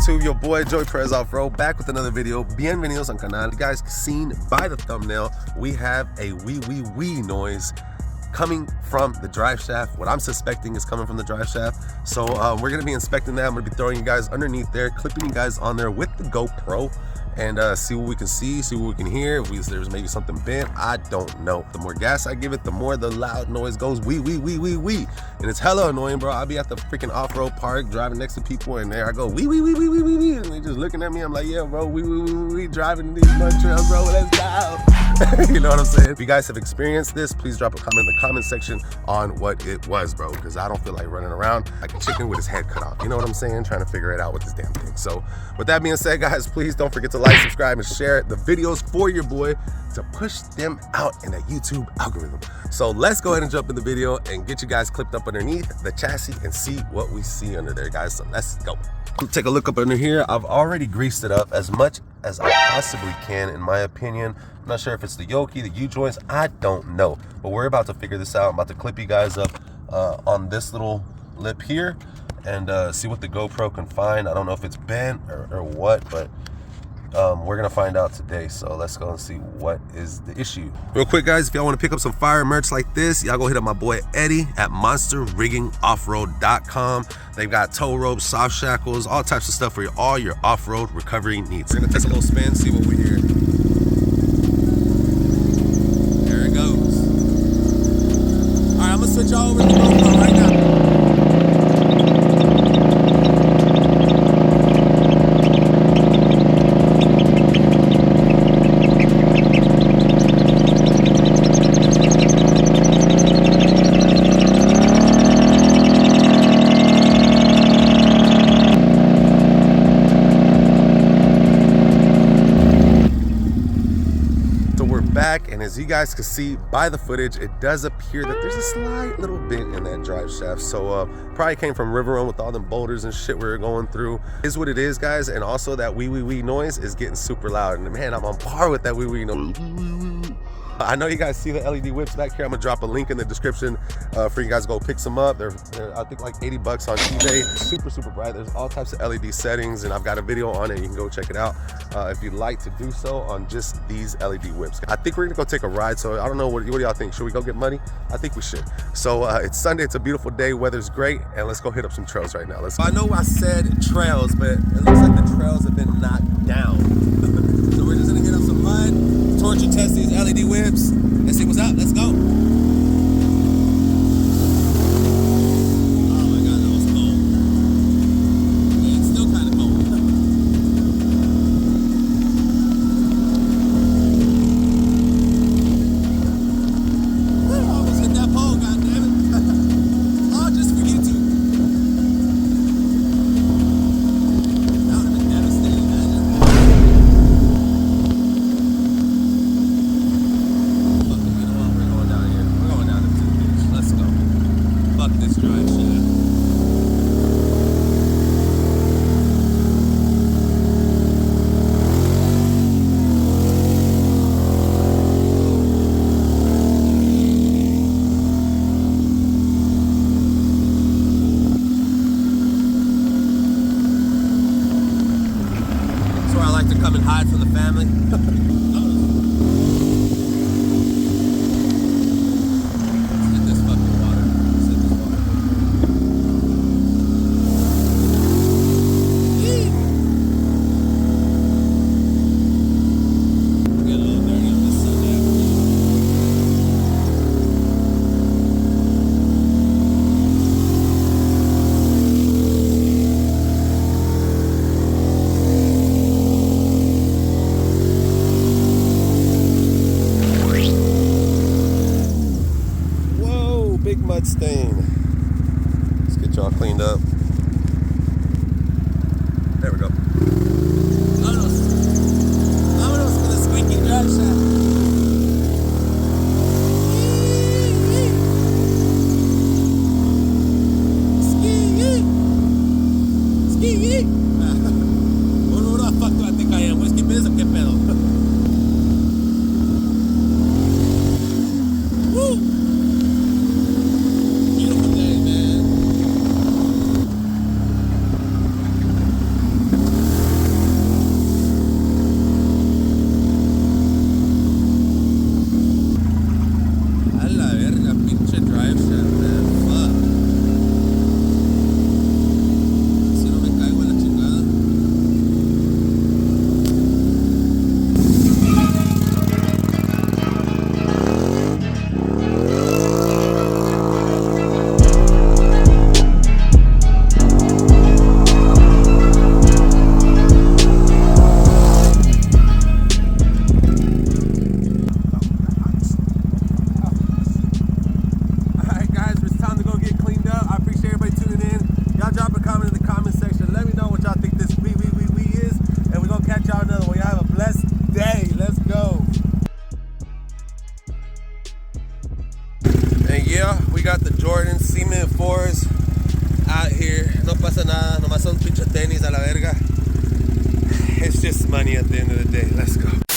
YouTube? Your boy Joey Perez Off-Road back with another video. Bienvenidos al canal. You guys seen by the thumbnail, we have a wee noise coming from the drive shaft. What I'm suspecting is coming from the drive shaft. So we're gonna be inspecting that. I'm gonna be throwing you guys underneath there, clipping you guys on there with the GoPro, and see what we can see what we can hear. If there's maybe something bent, I don't know. The more gas I give it, the more the loud noise goes. Wee. And it's hella annoying, bro. I'll be at the freaking off-road park driving next to people, and there I go, wee. And they just looking at me. I'm like, yeah, bro, wee, driving these mud trails, bro. Let's go. You know what I'm saying? If you guys have experienced this, please drop a comment in the comment section on what it was, bro, because I don't feel like running around like a chicken with his head cut off. You know what I'm saying? Trying to figure it out with this damn thing. So with that being said, guys, please don't forget to like, subscribe, and share the videos for your boy to push them out in the YouTube algorithm. So let's go ahead and jump in the video and get you guys clipped up underneath the chassis and see what we see under there, guys. So let's go. Take a look up under here. I've already greased it up as much as I possibly can, in my opinion. I'm not sure if it's the yoke-y, the U-joints, I don't know. But we're about to figure this out. I'm about to clip you guys up on this little lip here and see what the GoPro can find. I don't know if it's bent or what, but we're gonna find out today. So let's go and see what is the issue. Real quick, guys, if y'all want to pick up some fire merch like this, y'all go hit up my boy Eddie at monsterriggingoffroad.com. They've got tow ropes, soft shackles, all types of stuff for all your off-road recovery needs. We're gonna take a little spin, see what we hear. There it goes. All right, I'm gonna switch y'all over to the GoPro right now. Back, and as you guys can see by the footage, it does appear that there's a slight little bent in that drive shaft. So probably came from River Run with all them boulders and shit we were going through. Is what it is, guys. And also that wee noise is getting super loud, and man, I'm on par with that wee noise. I know you guys see the LED whips back here. I'm gonna drop a link in the description for you guys to go pick some up. They're I think like 80 bucks on eBay. Super bright. There's all types of LED settings, and I've got a video on it. You can go check it out if you'd like to do so on just these LED whips. I think we're gonna go take a ride. So I don't know, what do y'all think? Should we go get money? I think we should. So it's Sunday. It's a beautiful day. Weather's great, and let's go hit up some trails right now. Let's go. I know I said trails, but it looks like the trails have been knocked down. So we're just gonna hit up some mud, torch and test these LED whips. Let's see what's up. Let's go. Oh my God, that was cold. Yeah, it's still kind of cold. I almost hit that pole, goddammit. Oh, just for YouTube. That would have been devastating, imagine. This drive shaft. That's where I like to come and hide from the family. Big mud stain. Let's get y'all cleaned up. There we go. Vámonos con the squeaky drive shaft. Ski. Who the fuck do I think I am? Whiskey Biz o qué pedo? Woo! Beautiful day, man. the end of the day. Let's go.